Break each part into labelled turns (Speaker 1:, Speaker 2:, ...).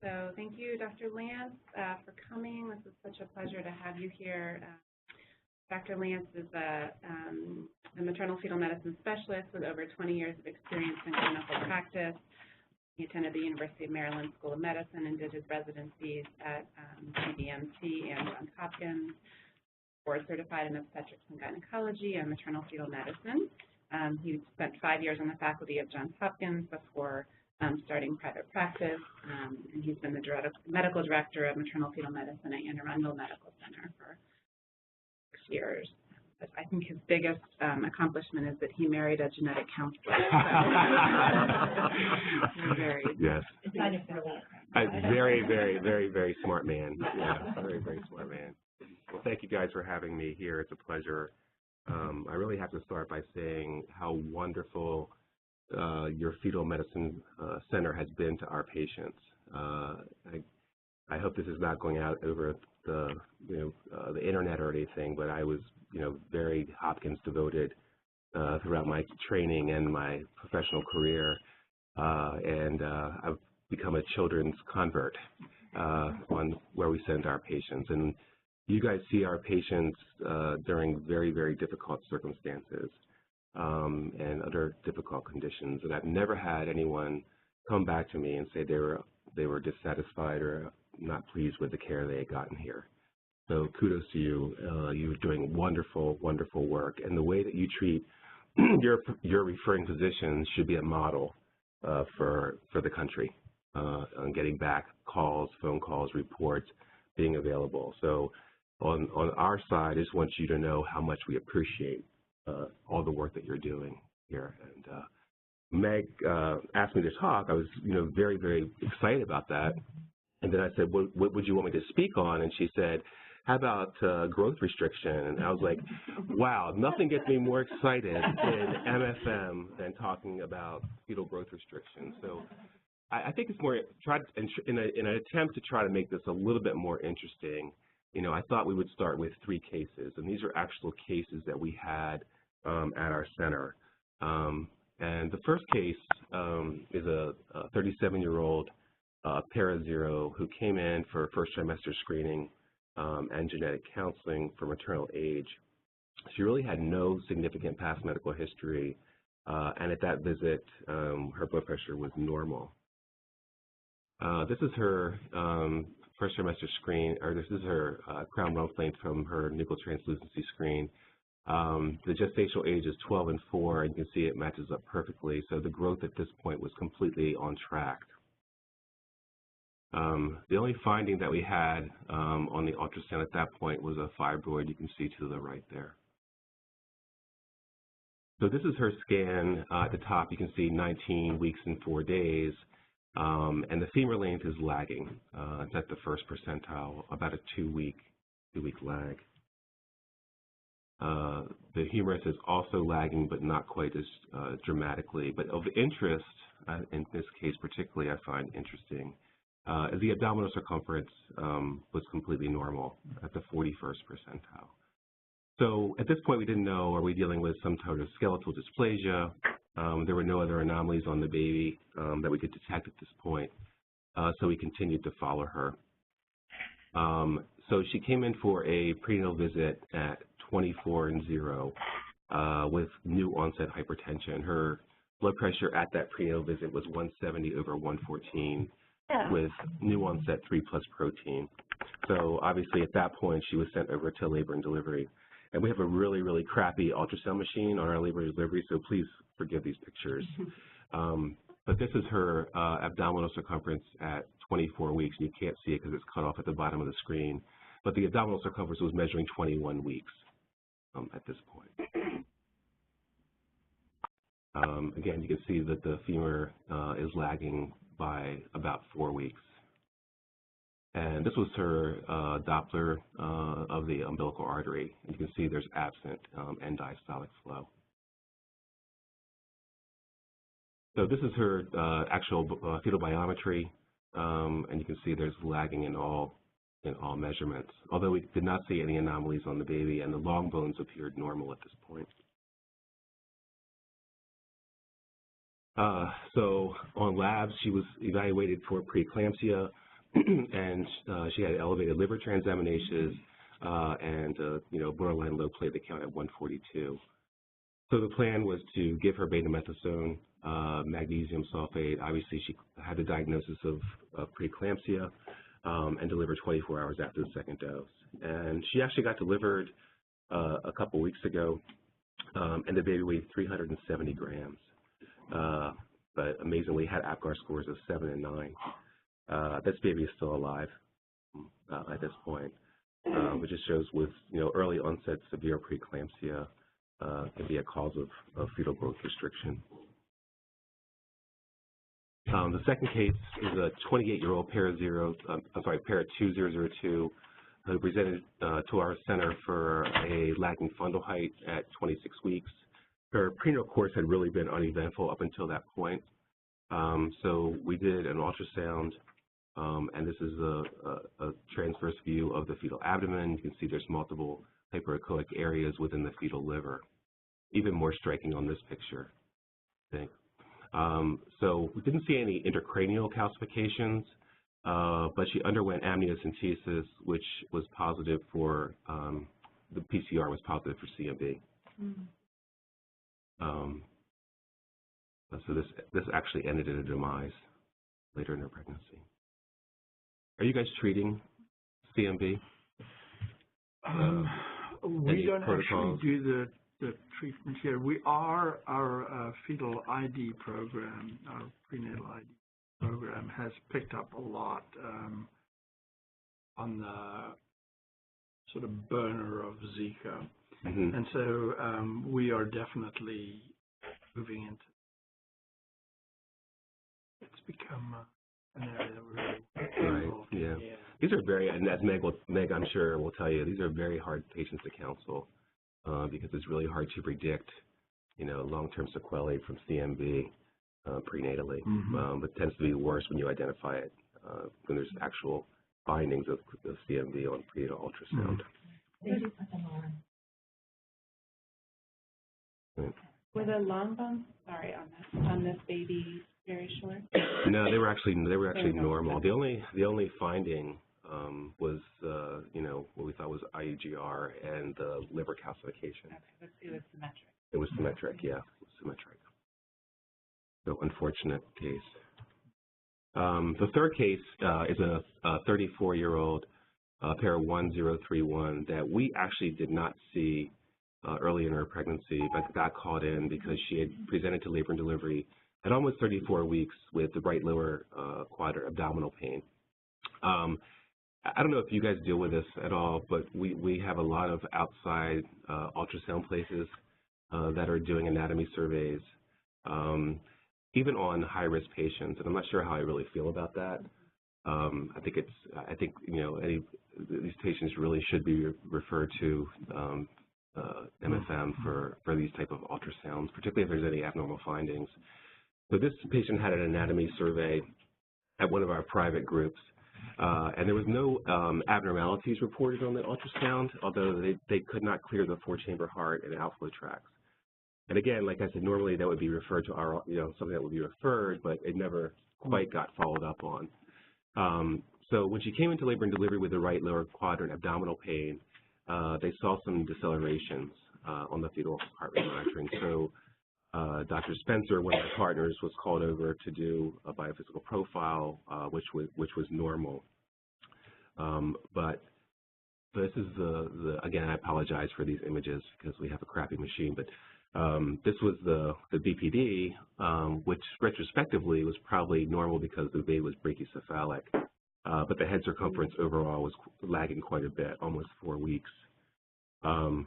Speaker 1: So thank you, Dr. Lance, for coming. This is such a pleasure to have you here. Dr. Lance is a maternal fetal medicine specialist with over 20 years of experience in clinical practice. He attended the University of Maryland School of Medicine and did his residencies at UMT and Johns Hopkins. Board certified in obstetrics and gynecology and maternal fetal medicine. He spent 5 years on the faculty of Johns Hopkins before starting private practice, and he's been the medical director of maternal fetal medicine at Anne Arundel Medical Center for 6 years. But I think his biggest accomplishment is that he married a genetic counselor.
Speaker 2: Yes. A very, very, very, very smart man. Yeah, very, very smart man. Well, thank you guys for having me here. It's a pleasure. I really have to start by saying how wonderful your fetal medicine center has been to our patients. I hope this is not going out over the the internet or anything, but I was very Hopkins devoted throughout my training and my professional career, and I've become a children's convert on where we send our patients. And you guys see our patients during very, very difficult circumstances and under difficult conditions. And I've never had anyone come back to me and say they were dissatisfied or not pleased with the care they had gotten here. So kudos to you. You're doing wonderful, wonderful work. And the way that you treat your referring physicians should be a model for the country on getting back calls, phone calls, reports, being available. So on our side, I just want you to know how much we appreciate all the work that you're doing here. And Meg asked me to talk. I was very, very excited about that. And then I said, what would you want me to speak on? And she said, how about growth restriction? And I was like, wow, nothing gets me more excited in MFM than talking about fetal growth restriction. So I think it's more, in an attempt to try to make this a little bit more interesting, I thought we would start with 3 cases. And these are actual cases that we had at our center. And the first case is a 37-year-old para-0 who came in for first trimester screening and genetic counseling for maternal age. She really had no significant past medical history, and at that visit, her blood pressure was normal. This is her first trimester screen, or this is her crown rump length from her nuchal translucency screen. The gestational age is 12 and 4, and you can see it matches up perfectly. So the growth at this point was completely on track. The only finding that we had on the ultrasound at that point was a fibroid. You can see to the right there. So this is her scan. At the top, you can see 19 weeks and 4 days, and the femur length is lagging. It's at the first percentile, about a 2-week lag. The humerus is also lagging, but not quite as dramatically. But of interest, in this case particularly, I find interesting, is the abdominal circumference was completely normal at the 41st percentile. So at this point, we didn't know, are we dealing with some sort of skeletal dysplasia? There were no other anomalies on the baby that we could detect at this point, so we continued to follow her. So she came in for a prenatal visit at 24 and 0 with new onset hypertension. Her blood pressure at that prenatal visit was 170 over 114 with new onset 3+ protein. So obviously at that point she was sent over to labor and delivery. And we have a really, really crappy ultrasound machine on our labor and delivery, so please forgive these pictures. But this is her abdominal circumference at 24 weeks, and you can't see it because it's cut off at the bottom of the screen. But the abdominal circumference was measuring 21 weeks at this point. Again, you can see that the femur is lagging by about 4 weeks. And this was her Doppler of the umbilical artery. And you can see there's absent end diastolic flow. So this is her actual fetal biometry, and you can see there's lagging in all measurements, although we did not see any anomalies on the baby, and the long bones appeared normal at this point. So on labs, she was evaluated for preeclampsia, and she had elevated liver transaminases and borderline low platelet count at 142. So the plan was to give her betamethasone, magnesium sulfate. Obviously, she had the diagnosis of preeclampsia and delivered 24 hours after the second dose. And she actually got delivered a couple weeks ago, and the baby weighed 370 grams. But amazingly had APGAR scores of 7 and 9. This baby is still alive at this point, which just shows with early onset severe preeclampsia can be a cause of fetal growth restriction. The second case is a 28-year-old para 2002 who presented to our center for a lagging fundal height at 26 weeks. Her prenatal course had really been uneventful up until that point. So we did an ultrasound, and this is a transverse view of the fetal abdomen. You can see there's multiple hyperechoic areas within the fetal liver. Even more striking on this picture, I think. So we didn't see any intracranial calcifications, but she underwent amniocentesis, which was positive for, the PCR was positive for CMV. So this actually ended in a demise later in her pregnancy. Are you guys treating CMV?
Speaker 3: We don't actually do the treatment here. We are our fetal ID program, our prenatal ID program has picked up a lot on the sort of burner of Zika. And so we are definitely moving into it's become an area that we're really involved in.
Speaker 2: Yeah. These are very, and as Meg I'm sure will tell you, these are very hard patients to counsel because it's really hard to predict, long-term sequelae from CMV prenatally. But it tends to be worse when you identify it when there's actual findings of CMV on prenatal ultrasound.
Speaker 1: Were the long bones, on this baby very short?
Speaker 2: No, they were actually normal. The only finding was what we thought was IUGR and the liver calcification.
Speaker 1: Okay, it was symmetric.
Speaker 2: It was symmetric, yeah, it was symmetric. So unfortunate case. The third case is a 34-year-old para 1031 that we actually did not see early in her pregnancy, but got called in because she had presented to labor and delivery at almost 34 weeks with the right lower quadrant abdominal pain. I don't know if you guys deal with this at all, but we have a lot of outside ultrasound places that are doing anatomy surveys, even on high-risk patients, and I'm not sure how I really feel about that. I think these patients really should be referred to MFM for these type of ultrasounds, particularly if there's any abnormal findings. So this patient had an anatomy survey at one of our private groups, and there was no abnormalities reported on the ultrasound, although they could not clear the 4-chamber heart and outflow tracts. And again, like I said, normally that would be referred to our, something that would be referred, but it never quite got followed up on. So when she came into labor and delivery with the right lower quadrant abdominal pain, they saw some decelerations on the fetal heart rate monitoring. So Dr. Spencer, one of my partners, was called over to do a biophysical profile, which was normal. But this is again, I apologize for these images because we have a crappy machine, but this was the BPD, which retrospectively was probably normal because the baby was brachycephalic. But the head circumference overall was lagging quite a bit, almost 4 weeks. And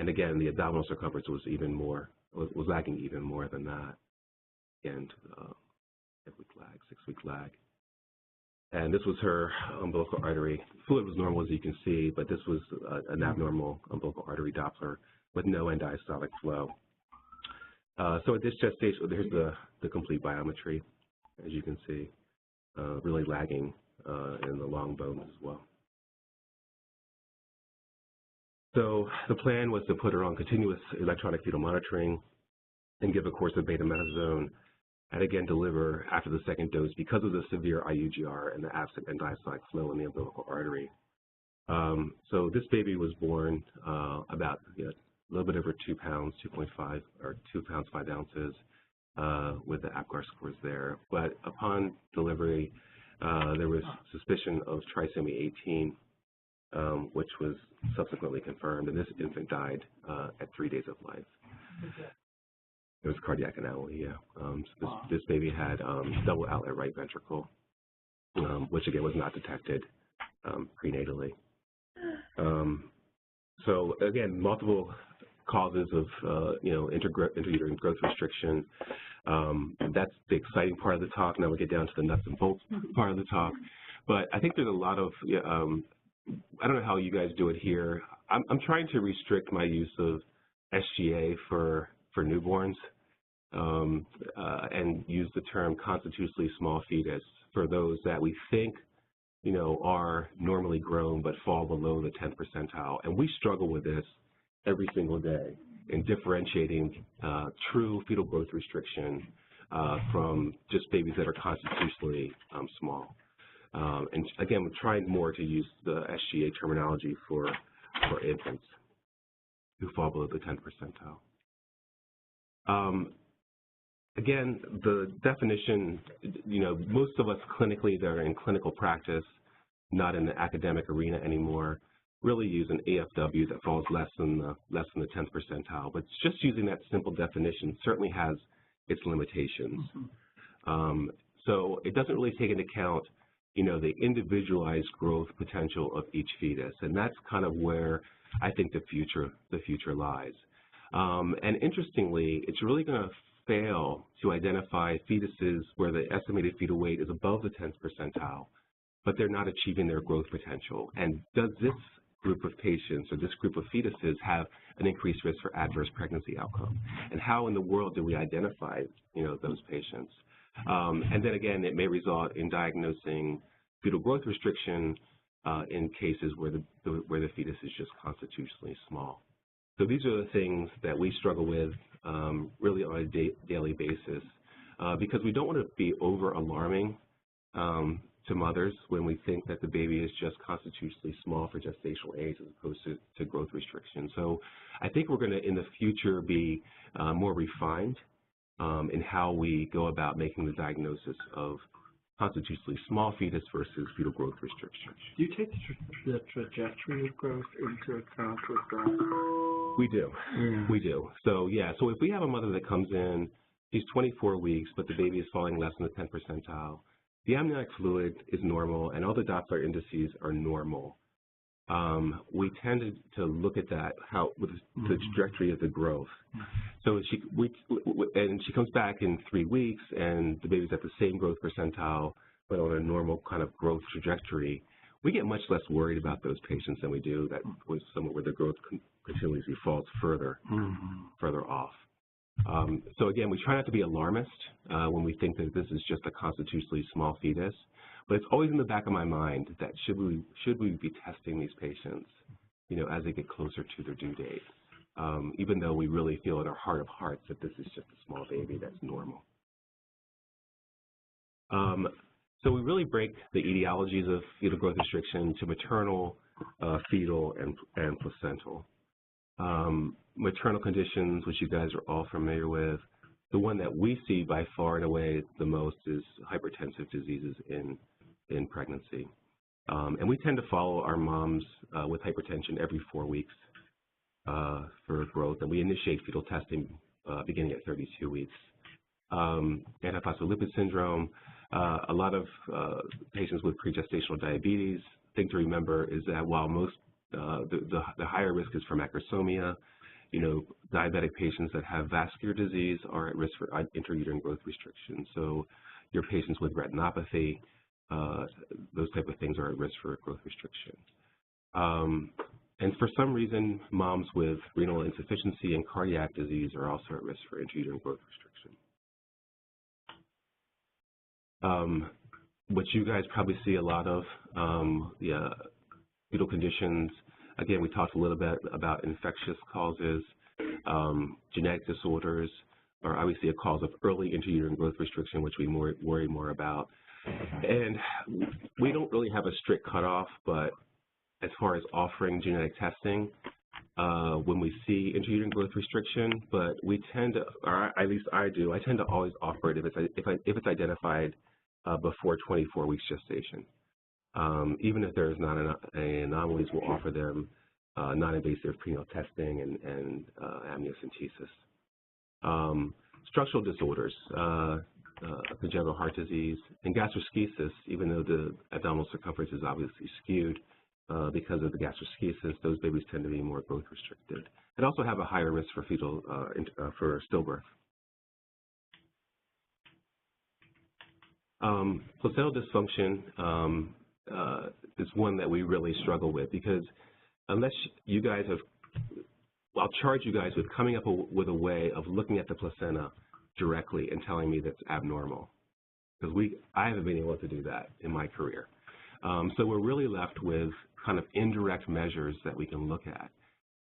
Speaker 2: again, the abdominal circumference was lagging even more than that. And 6-week lag. And this was her umbilical artery. Fluid was normal, as you can see, but this was an abnormal umbilical artery Doppler with no end-diastolic flow. So at this gestation, here's the complete biometry, as you can see, really lagging in the long bones as well. So the plan was to put her on continuous electronic fetal monitoring and give a course of betamethasone and again deliver after the second dose because of the severe IUGR and the absent end-diastolic flow in the umbilical artery. So this baby was born about a little bit over 2 pounds, 2.5 or 2 pounds 5 ounces with the APGAR scores there. But upon delivery, there was suspicion of trisomy 18, which was subsequently confirmed, and this infant died at 3 days of life. It was cardiac anomaly, yeah. So this baby had double outlet right ventricle, which again was not detected prenatally. So again, multiple causes of intrauterine growth restriction. That's the exciting part of the talk. Now we get down to the nuts and bolts part of the talk. But I think there's a lot of I don't know how you guys do it here. I'm trying to restrict my use of SGA for newborns and use the term constitutionally small fetus for those that we think are normally grown but fall below the 10th percentile. And we struggle with this every single day in differentiating true fetal growth restriction from just babies that are constitutionally small. And again, we're trying more to use the SGA terminology for infants who fall below the 10th percentile. Again, the definition, most of us clinically that are in clinical practice, not in the academic arena anymore, really use an AFW that falls less than the 10th percentile. But just using that simple definition certainly has its limitations. So it doesn't really take into account, the individualized growth potential of each fetus, and that's kind of where I think the future lies. And interestingly, it's really going to fail to identify fetuses where the estimated fetal weight is above the 10th percentile, but they're not achieving their growth potential. And does this group of patients or this group of fetuses have an increased risk for adverse pregnancy outcome? And how in the world do we identify, those patients? And then again, it may result in diagnosing fetal growth restriction in cases where the fetus is just constitutionally small. So these are the things that we struggle with really on a daily basis because we don't want to be over-alarming to mothers when we think that the baby is just constitutionally small for gestational age as opposed to growth restriction. So I think we're going to, in the future, be more refined in how we go about making the diagnosis of constitutionally small fetus versus fetal growth restriction.
Speaker 3: Do you take the trajectory of growth into account with that?
Speaker 2: We do.
Speaker 3: Yeah.
Speaker 2: We do. So, so if we have a mother that comes in, she's 24 weeks, but the baby is falling less than the 10th percentile, the amniotic fluid is normal, and all the Doppler indices are normal. We tended to look at that, with the trajectory of the growth. So she comes back in 3 weeks, and the baby's at the same growth percentile, but on a normal kind of growth trajectory. We get much less worried about those patients than we do that with someone where the growth continuously falls further off. So again, we try not to be alarmist when we think that this is just a constitutionally small fetus, but it's always in the back of my mind that should we be testing these patients, as they get closer to their due date, even though we really feel in our heart of hearts that this is just a small baby that's normal. So we really break the etiologies of fetal growth restriction to maternal, fetal, and placental. Maternal conditions, which you guys are all familiar with, the one that we see by far and away the most is hypertensive diseases in pregnancy. And we tend to follow our moms with hypertension every 4 weeks for growth, and we initiate fetal testing beginning at 32 weeks. Antiphospholipid syndrome, a lot of patients with pregestational diabetes. Thing to remember is that while most the higher risk is for macrosomia, diabetic patients that have vascular disease are at risk for intrauterine growth restriction. So your patients with retinopathy, those type of things are at risk for growth restriction. And for some reason, moms with renal insufficiency and cardiac disease are also at risk for intrauterine growth restriction. What you guys probably see a lot of, fetal conditions. Again, we talked a little bit about infectious causes, genetic disorders. are obviously a cause of early intrauterine growth restriction, which we worry more about. And we don't really have a strict cutoff, but as far as offering genetic testing, when we see intrauterine growth restriction, but we tend to, or at least I do, I tend to always offer it if it's identified before 24 weeks gestation. Even if there's not an anomalies, we'll offer them non-invasive prenatal testing and amniocentesis. Structural disorders, congenital heart disease, and gastroschisis, even though the abdominal circumference is obviously skewed because of the gastroschisis, those babies tend to be more growth restricted and also have a higher risk for fetal for stillbirth. Placental dysfunction is one that we really struggle with, because unless you guys have, I'll charge you guys with coming up with a way of looking at the placenta directly and telling me that's abnormal, because I haven't been able to do that in my career. So we're really left with kind of indirect measures that we can look at.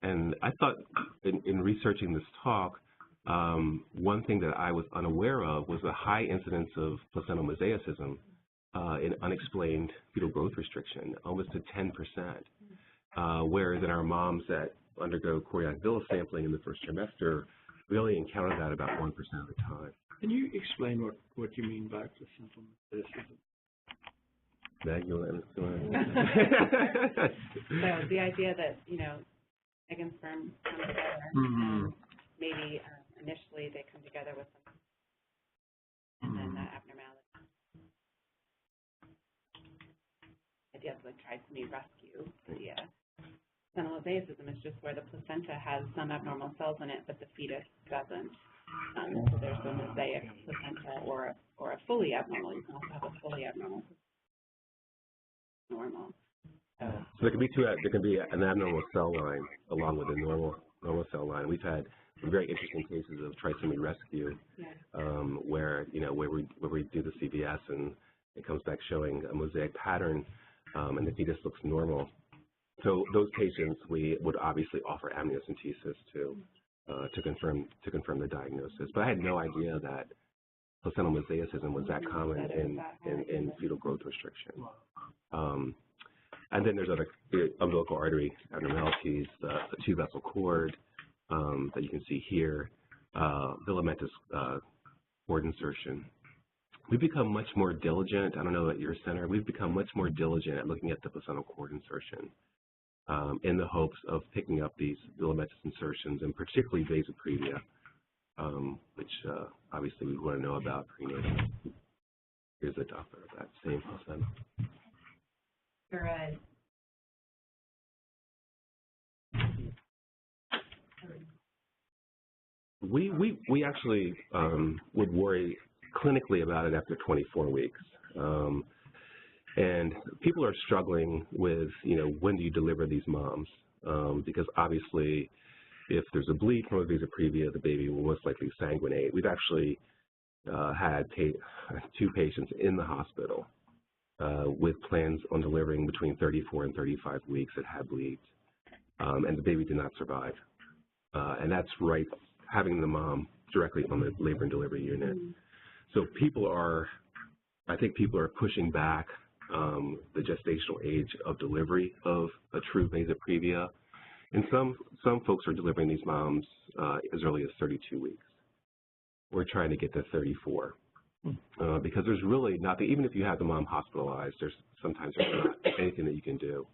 Speaker 2: And I thought in researching this talk, one thing that I was unaware of was the high incidence of placental mosaicism in unexplained fetal growth restriction, almost to 10%, whereas in our moms that undergo chorionic villus sampling in the first trimester, we only encounter that about 1% of the time.
Speaker 3: Can you explain what you mean by placental mosaicism?
Speaker 2: Magdalene.
Speaker 1: So the idea that, egg and sperm come together, and maybe initially they come together with some, and then that abnormality. The idea of like trisomy rescue idea. Placental mosaicism is just where the placenta has some abnormal cells in it, but the fetus doesn't. So there's a mosaic placenta or a fully abnormal. You can also have a fully abnormal. Normal.
Speaker 2: So there can be there can be an abnormal cell line along with a normal cell line. We've had some very interesting cases of trisomy rescue, where we do the CVS and it comes back showing a mosaic pattern, and the fetus looks normal. So those patients we would obviously offer amniocentesis to confirm the diagnosis. But I had no idea that placental mosaicism was that common in fetal growth restriction. And then there's other umbilical artery abnormalities, the two-vessel cord that you can see here, filamentous cord insertion. We've become much more diligent, I don't know at your center, we've become much more diligent at looking at the placental cord insertion in the hopes of picking up these filamentous insertions, and particularly vasoprevia, which obviously we want to know about prenatal. Here's a Doppler of that same placenta. We actually would worry clinically about it after 24 weeks. And people are struggling with, when do you deliver these moms? Because obviously, if there's a bleed from a vasoprevia, the baby will most likely sanguinate. We've actually had two patients in the hospital with plans on delivering between 34 and 35 weeks that had bleeds, and the baby did not survive. And that's right, having the mom directly on the labor and delivery unit. So I think people are pushing back the gestational age of delivery of a true vasoprevia. And some folks are delivering these moms as early as 32 weeks. We're trying to get to 34 because there's really nothing, even if you have the mom hospitalized, sometimes there's not anything that you can do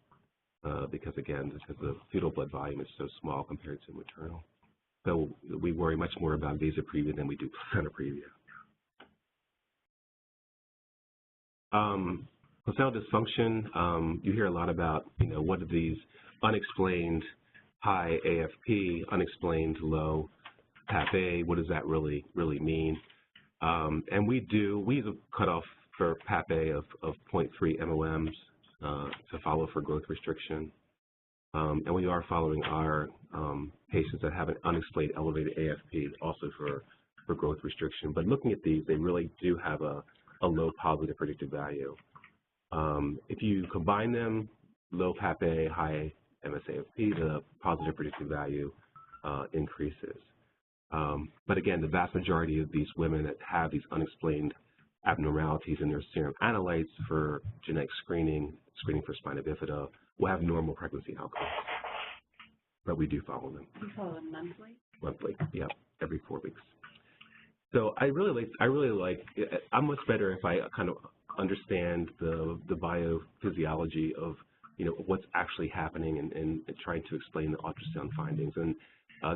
Speaker 2: because, again, the fetal blood volume is so small compared to maternal. So we worry much more about vasoprevia than we do placentaprevia. Placental dysfunction, you hear a lot about, what are these unexplained high AFP, unexplained low PAP-A, what does that really mean? And we use a cutoff for PAP-A of 0.3 MOMs to follow for growth restriction. And we are following our patients that have an unexplained elevated AFP also for growth restriction. But looking at these, they really do have a low positive predictive value. If you combine them, low PAP-A, high MSAFP, the positive predictive value increases. But again, the vast majority of these women that have these unexplained abnormalities in their serum analytes for genetic screening for spina bifida, will have normal pregnancy outcomes. But we do follow them.
Speaker 1: You follow them monthly?
Speaker 2: Monthly, yeah, every 4 weeks. So I really like. I'm much better if I kind of understand the biophysiology of what's actually happening and trying to explain the ultrasound findings. And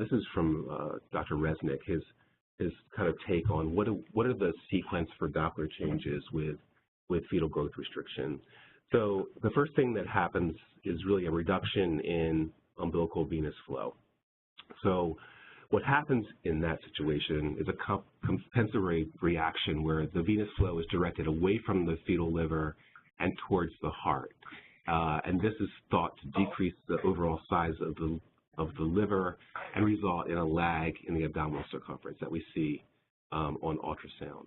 Speaker 2: this is from Dr. Resnick, his kind of take on what are the sequence for Doppler changes with fetal growth restriction. So the first thing that happens is really a reduction in umbilical venous flow. So what happens in that situation is a compensatory reaction where the venous flow is directed away from the fetal liver and towards the heart. And this is thought to decrease the overall size of the liver and result in a lag in the abdominal circumference that we see on ultrasound.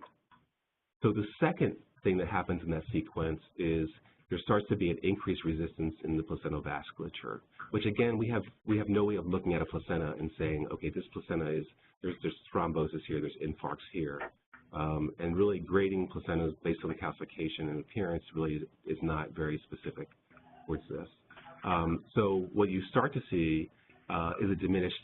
Speaker 2: So the second thing that happens in that sequence is there starts to be an increased resistance in the placental vasculature, which again, we have no way of looking at a placenta and saying, okay, this placenta is, there's thrombosis here, there's infarcts here. And really grading placentas based on the calcification and appearance really is not very specific towards this. So what you start to see is a diminished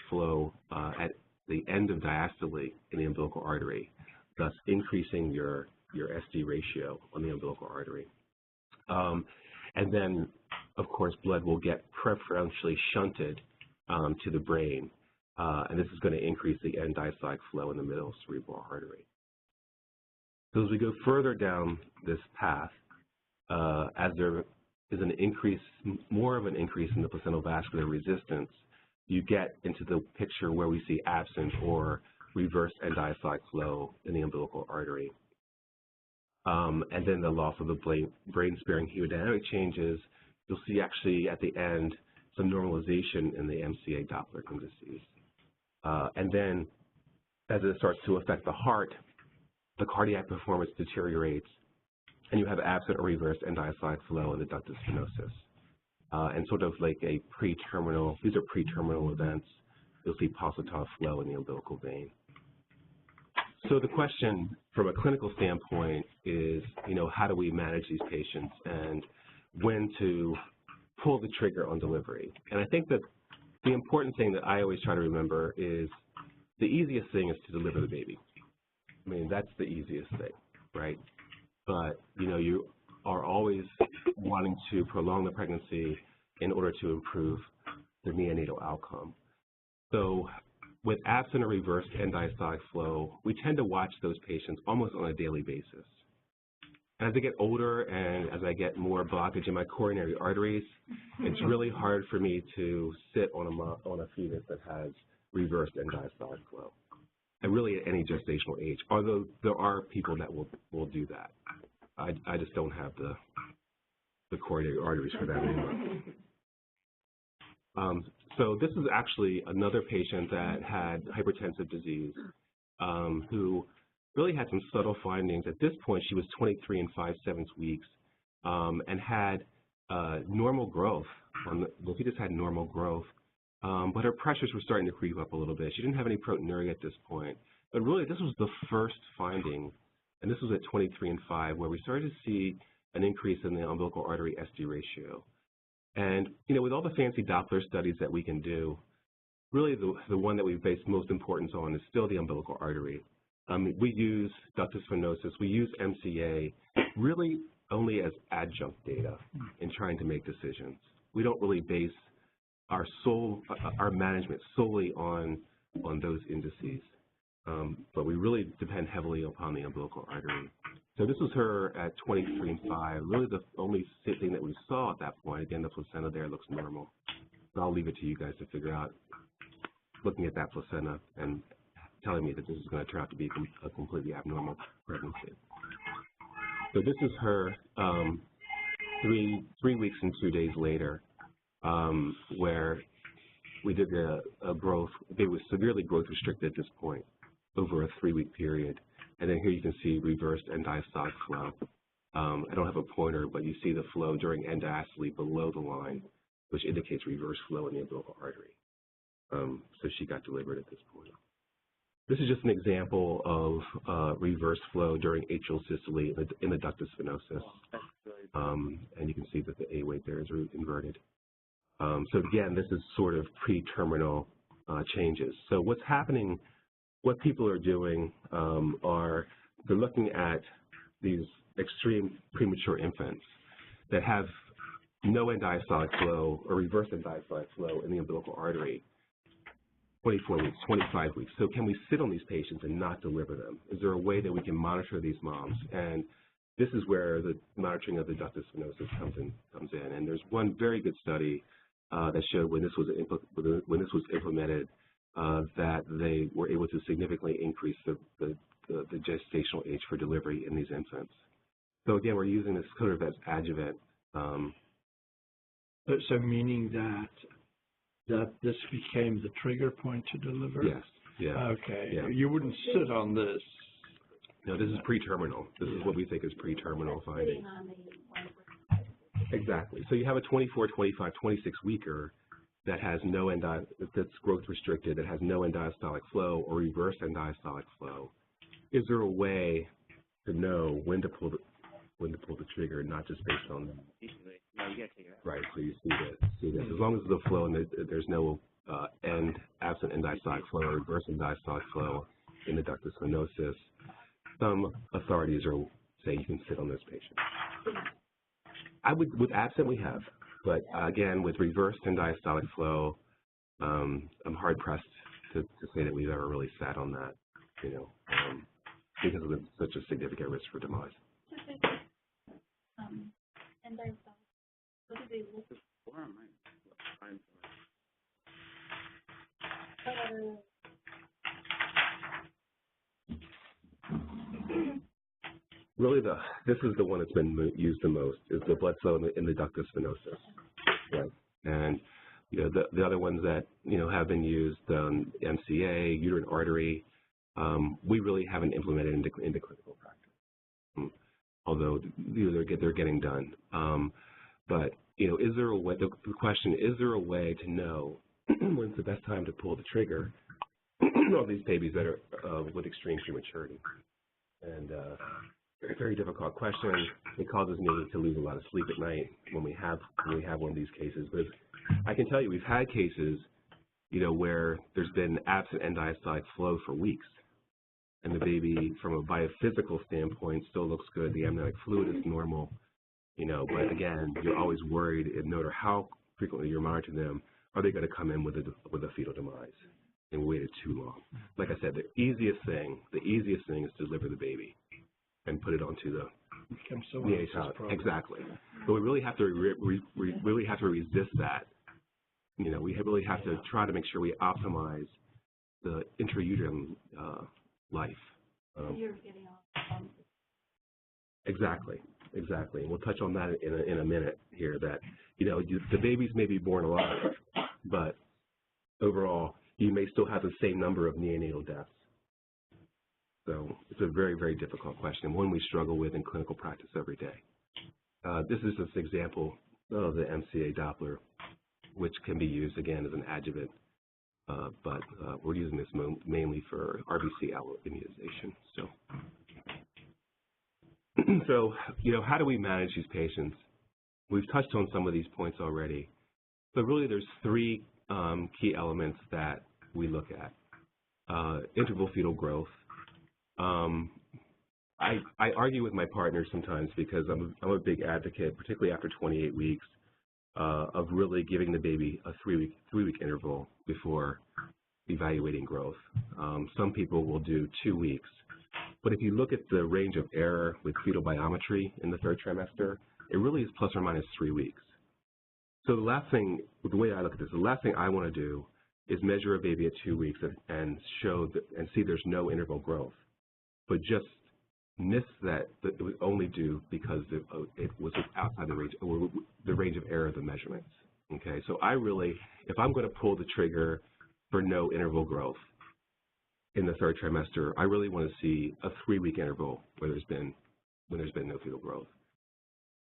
Speaker 2: flow at the end of diastole in the umbilical artery, thus increasing your SD ratio on the umbilical artery. And then, of course, blood will get preferentially shunted to the brain, and this is going to increase the end diastolic flow in the middle cerebral artery. So as we go further down this path, as there is an increase, more of an increase in the placental vascular resistance, you get into the picture where we see absent or reversed end diastolic flow in the umbilical artery. And then the loss of the brain-sparing hemodynamic changes. You'll see actually at the end some normalization in the MCA Doppler indices. And then as it starts to affect the heart, the cardiac performance deteriorates, and you have absent or reversed end diastolic flow in the ductus venosus. And sort of like a pre-terminal, these are pre-terminal events. You'll see pulsatile flow in the umbilical vein. So the question from a clinical standpoint is, how do we manage these patients and when to pull the trigger on delivery? And I think that the important thing that I always try to remember is the easiest thing is to deliver the baby. I mean, that's the easiest thing, right? But, you are always wanting to prolong the pregnancy in order to improve the neonatal outcome. So with absent or reversed end diastolic flow, we tend to watch those patients almost on a daily basis. And as I get older and as I get more blockage in my coronary arteries, it's really hard for me to sit on a fetus that has reversed end diastolic flow, and really at any gestational age, although there are people that will do that. I just don't have the coronary arteries for that anymore. So this is actually another patient that had hypertensive disease who really had some subtle findings. At this point, she was 23 and 5/7 weeks and had normal growth. The fetus had normal growth, but her pressures were starting to creep up a little bit. She didn't have any proteinuria at this point. But really, this was the first finding, and this was at 23 and 5, where we started to see an increase in the umbilical artery SD ratio. And, with all the fancy Doppler studies that we can do, really the one that we base most importance on is still the umbilical artery. We use ductus venosus, we use MCA really only as adjunct data in trying to make decisions. We don't really base our management solely on those indices, but we really depend heavily upon the umbilical artery. So this was her at 23 and 5. Really the only thing that we saw at that point, again, the placenta there looks normal. So I'll leave it to you guys to figure out, looking at that placenta and telling me that this is going to turn out to be a completely abnormal pregnancy. So this is her 3 weeks and 2 days later, where we did a growth. It was severely growth restricted at this point over a 3-week period. And then here you can see reversed end diastolic flow. I don't have a pointer, but you see the flow during end diastole below the line, which indicates reverse flow in the umbilical artery. So she got delivered at this point. This is just an example of reverse flow during atrial systole in the ductus venosus. And you can see that the A weight there is inverted. So again, this is sort of pre-terminal changes. So what's happening, what people are doing are they're looking at these extreme premature infants that have no end diastolic flow or reverse end diastolic flow in the umbilical artery 24 weeks, 25 weeks. So can we sit on these patients and not deliver them? Is there a way that we can monitor these moms? And this is where the monitoring of the ductus venosus comes in. And there's one very good study that showed when this was implemented that they were able to significantly increase the gestational age for delivery in these infants. So again, we're using this sort of as adjuvant.
Speaker 3: So meaning that this became the trigger point to deliver?
Speaker 2: Yes. Yeah.
Speaker 3: Okay.
Speaker 2: Yeah.
Speaker 3: You wouldn't sit on this.
Speaker 2: No, this is pre-terminal. This is what we think is pre-terminal finding. Exactly. So you have a 24, 25, 26-weeker that has no that's growth restricted, that has no end diastolic flow or reverse end diastolic flow. Is there a way to know when to pull the trigger, not just based on right? So you see that as long as the flow and there's no absent end diastolic flow or reverse end diastolic flow in the ductus venosus, some authorities are saying you can sit on this patient. With absent we have, but again with reverse end diastolic flow, I'm hard pressed to say that we've ever really sat on that, because of such a significant risk for demise.
Speaker 4: And there's what do they look for?
Speaker 2: Really, this is the one that's been used the most, is the blood flow in the ductus venosus. Right. And the other ones that have been used, MCA, uterine artery, we really haven't implemented into clinical practice. Although they're getting done. But is there a way? The question is there a way to know when's the best time to pull the trigger on these babies that are with extreme prematurity? And very difficult question. It causes me to lose a lot of sleep at night when we have one of these cases. But I can tell you, we've had cases, where there's been absent end diastolic flow for weeks. And the baby, from a biophysical standpoint, still looks good. The amniotic fluid is normal, but again, you're always worried, no matter how frequently you're monitoring them, are they going to come in with a fetal demise? And we waited too long. Like I said, the easiest thing is to deliver the baby and put it onto the neonatal. Exactly. But we really have to resist that. We really have to try to make sure we optimize the intrauterine life.
Speaker 4: You're getting off.
Speaker 2: Exactly. And we'll touch on that in a minute here. That the babies may be born alive, but overall you may still have the same number of neonatal deaths. So it's a very, very difficult question, one we struggle with in clinical practice every day. This is just an example of the MCA Doppler, which can be used again as an adjuvant. But we're using this mainly for RBC alloimmunization. So, how do we manage these patients? We've touched on some of these points already. But really, there's three key elements that we look at. Interval fetal growth. I argue with my partners sometimes because I'm a big advocate, particularly after 28 weeks, of really giving the baby a three-week interval before evaluating growth. Some people will do 2 weeks. But if you look at the range of error with fetal biometry in the third trimester, it really is plus or minus 3 weeks. So the way I look at this, the last thing I want to do is measure a baby at 2 weeks and see there's no interval growth, but just miss that it was only due because it was outside the range of error of the measurements. Okay, so if I'm going to pull the trigger for no interval growth in the third trimester, I really want to see a 3-week interval when there's been no fetal growth.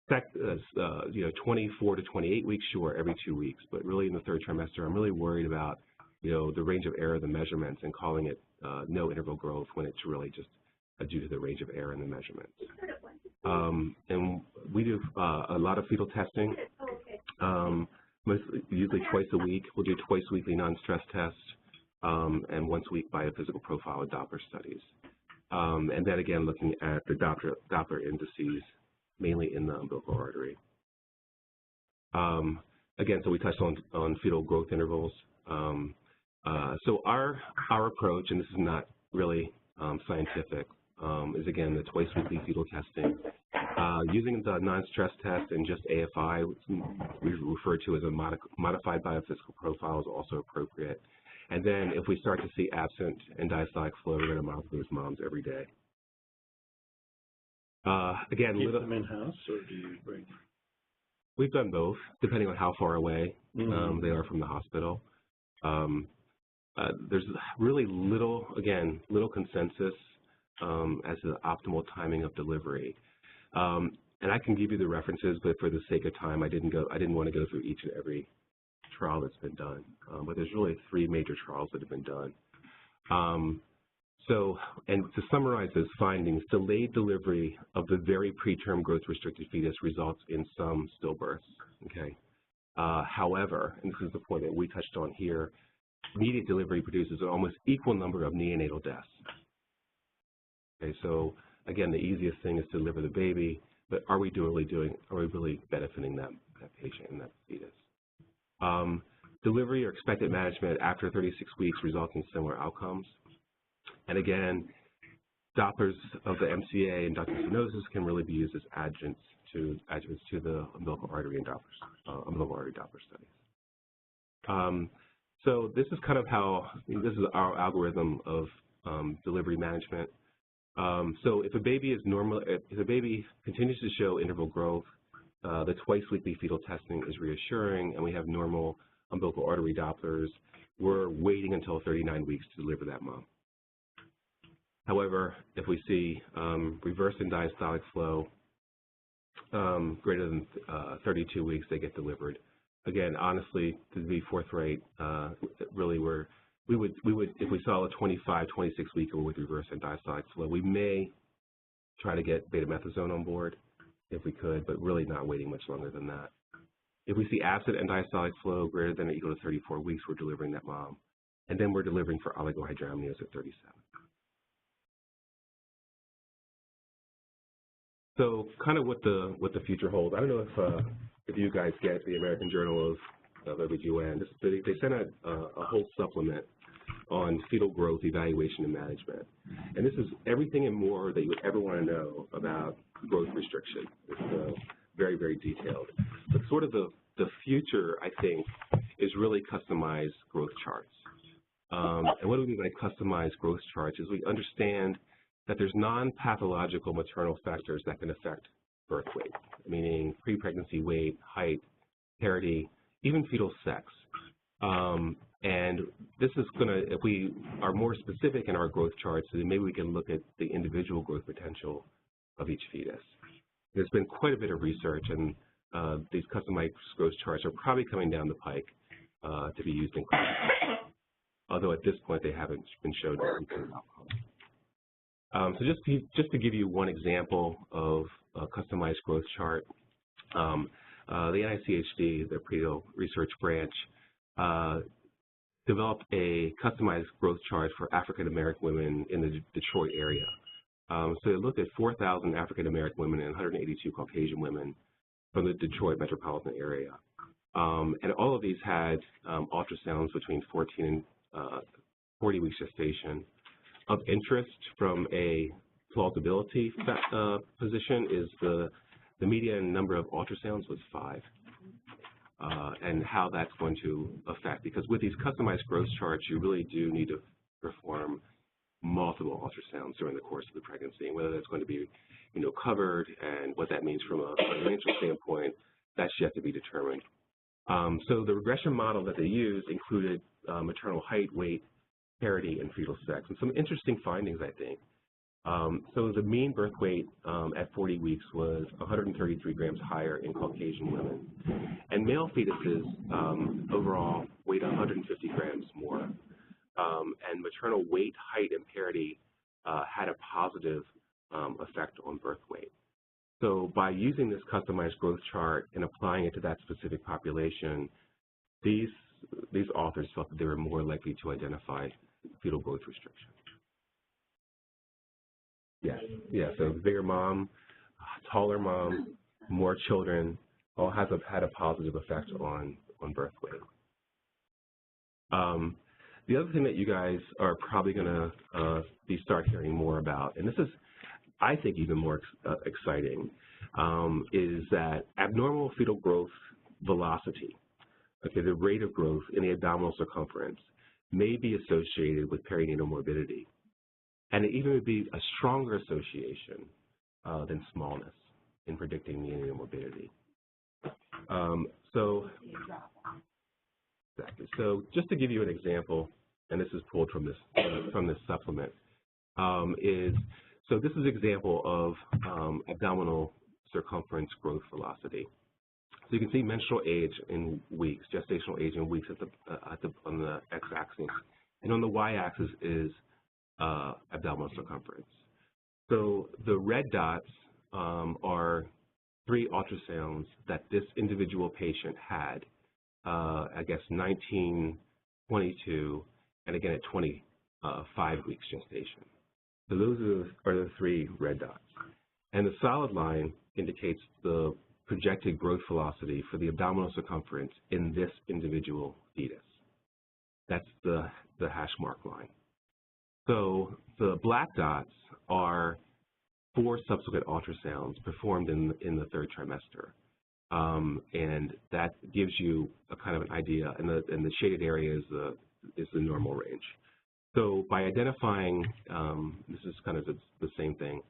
Speaker 2: 24 to 28 weeks, sure, every 2 weeks, but really in the third trimester, I'm really worried about the range of error of the measurements and calling it no interval growth when it's really just due to the range of error in the measurements. And we do a lot of fetal testing, usually twice a week. We'll do twice weekly non-stress tests and once a week biophysical profile and Doppler studies. And then again, looking at the Doppler indices, mainly in the umbilical artery. Again, so we touched on fetal growth intervals. So our approach, and this is not really scientific, is again the twice weekly fetal testing. Using the non-stress test and just AFI, which we refer to as a modified biophysical profile, is also appropriate. And then if we start to see absent and diastolic flow, we're going to monitor those moms every day. Again,
Speaker 3: keep them in-house, or do you bring?
Speaker 2: We've done both, depending on how far away they are from the hospital. There's really little consensus as to the optimal timing of delivery. And I can give you the references, but for the sake of time, I didn't want to go through each and every trial that's been done. But there's really 3 major trials that have been done. And to summarize those findings, delayed delivery of the very preterm growth-restricted fetus results in some stillbirths, okay? However, and this is the point that we touched on here, immediate delivery produces an almost equal number of neonatal deaths. Okay, so again, the easiest thing is to deliver the baby, but are we really benefiting that patient and that fetus? Delivery or expected management after 36 weeks results in similar outcomes. And again, Dopplers of the MCA and ductal stenosis can really be used as adjuvants to the umbilical artery and umbilical artery Doppler studies. So this is kind of this is our algorithm of delivery management. So if a baby is normal, if a baby continues to show interval growth, the twice weekly fetal testing is reassuring, and we have normal umbilical artery Dopplers, we're waiting until 39 weeks to deliver that mom. However, if we see reverse and diastolic flow greater than 32 weeks, they get delivered. Again, honestly, to be forthright, really we would if we saw a 25, 26 weeker with reverse and diastolic flow, we may try to get betamethasone on board if we could, but really not waiting much longer than that. If we see absent and diastolic flow greater than or equal to 34 weeks, we're delivering that mom, and then we're delivering for oligohydramnios at 37. So kind of what the future holds. I don't know if you guys get the American Journal of OB/GYN. They sent out a whole supplement on fetal growth evaluation and management. And this is everything and more that you would ever want to know about growth restriction. It's very, very detailed. But sort of the future, I think, is really customized growth charts. And what do we mean by customized growth charts is we understand that there's non-pathological maternal factors that can affect birth weight, meaning pre-pregnancy weight, height, parity, even fetal sex. And this is going to, if we are more specific in our growth charts, then maybe we can look at the individual growth potential of each fetus. There's been quite a bit of research, and these customized growth charts are probably coming down the pike to be used in clinical, although at this point they haven't been shown to improve outcomes. So just to give you one example of a customized growth chart, the NICHD, the Prenatal Research Branch, developed a customized growth chart for African American women in the Detroit area. So they looked at 4,000 African American women and 182 Caucasian women from the Detroit metropolitan area. And all of these had ultrasounds between 14 and 40 weeks gestation. Of interest from a plausibility position is the median number of ultrasounds was 5, and how that's going to affect, because with these customized growth charts, you really do need to perform multiple ultrasounds during the course of the pregnancy, and whether that's going to be, covered, and what that means from a financial standpoint, that's yet to be determined. So the regression model that they used included maternal height, weight, parity, and fetal sex, and some interesting findings, I think. So the mean birth weight at 40 weeks was 133 grams higher in Caucasian women. And male fetuses overall weighed 150 grams more. And maternal weight, height, and parity had a positive effect on birth weight. So by using this customized growth chart and applying it to that specific population, these authors felt that they were more likely to identify fetal growth restriction. Yeah, so bigger mom, taller mom, more children, all had a positive effect on birth weight. The other thing that you guys are probably going to start hearing more about, and this is, I think, even more exciting, is that abnormal fetal growth velocity, okay, the rate of growth in the abdominal circumference, may be associated with perinatal morbidity, and it even would be a stronger association than smallness in predicting neonatal morbidity. Exactly. So just to give you an example, and this is pulled from this supplement, so this is an example of abdominal circumference growth velocity. So you can see menstrual age in weeks, gestational age in weeks on the x-axis, and on the y-axis is abdominal circumference. So the red dots are 3 ultrasounds that this individual patient had, I guess 19, 22, and again at 25 weeks gestation. So those are the 3 red dots. And the solid line indicates the projected growth velocity for the abdominal circumference in this individual fetus. That's the hash mark line. So the black dots are 4 subsequent ultrasounds performed in the 3rd trimester. And that gives you a kind of an idea, and the shaded area is the normal range. So by identifying, this is kind of the same thing,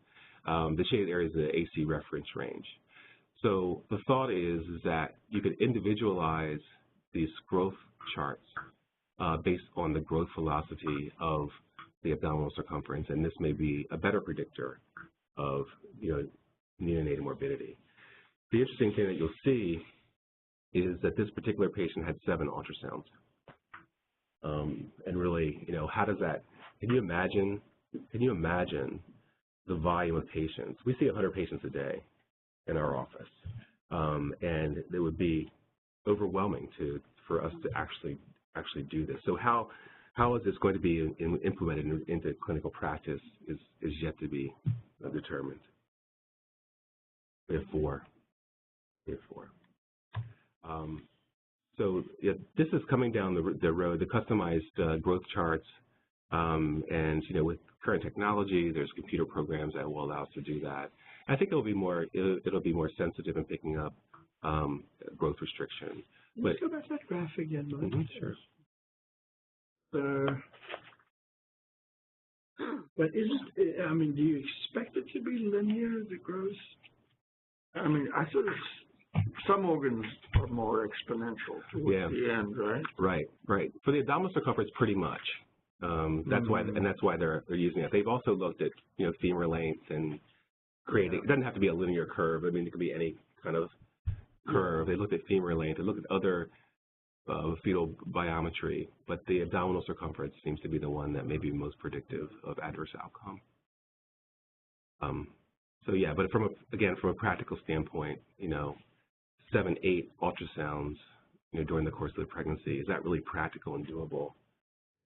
Speaker 2: the shaded area is the AC reference range. So the thought is that you could individualize these growth charts based on the growth velocity of the abdominal circumference, and this may be a better predictor of neonatal morbidity. The interesting thing that you'll see is that this particular patient had 7 ultrasounds. And really, how does that, can you imagine the volume of patients? We see 100 patients a day in our office. And it would be overwhelming for us to actually do this. So how is this going to be implemented into clinical practice is yet to be determined. We have 4. So yeah, this is coming down the road, the customized growth charts, and with current technology, there's computer programs that will allow us to do that. I think it'll be more sensitive in picking up growth restriction.
Speaker 3: Let's go back to that graph again.
Speaker 2: Sure.
Speaker 3: But do you expect it to be linear, the growth? I mean, I thought some organs are more exponential towards the end, right?
Speaker 2: Right. For the abdominal circumference, pretty much. That's why they're using it. They've also looked at femur length and creating. It doesn't have to be a linear curve. I mean, it could be any kind of curve. They looked at femur length. They looked at other fetal biometry, but the abdominal circumference seems to be the one that may be most predictive of adverse outcome. So yeah, but from a practical standpoint, 7, 8 ultrasounds, during the course of the pregnancy, is that really practical and doable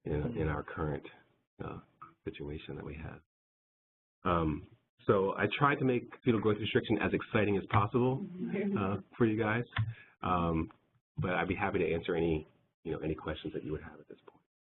Speaker 2: in our current situation that we have? So I tried to make fetal growth restriction as exciting as possible for you guys, but I'd be happy to answer any questions that you would have at this point.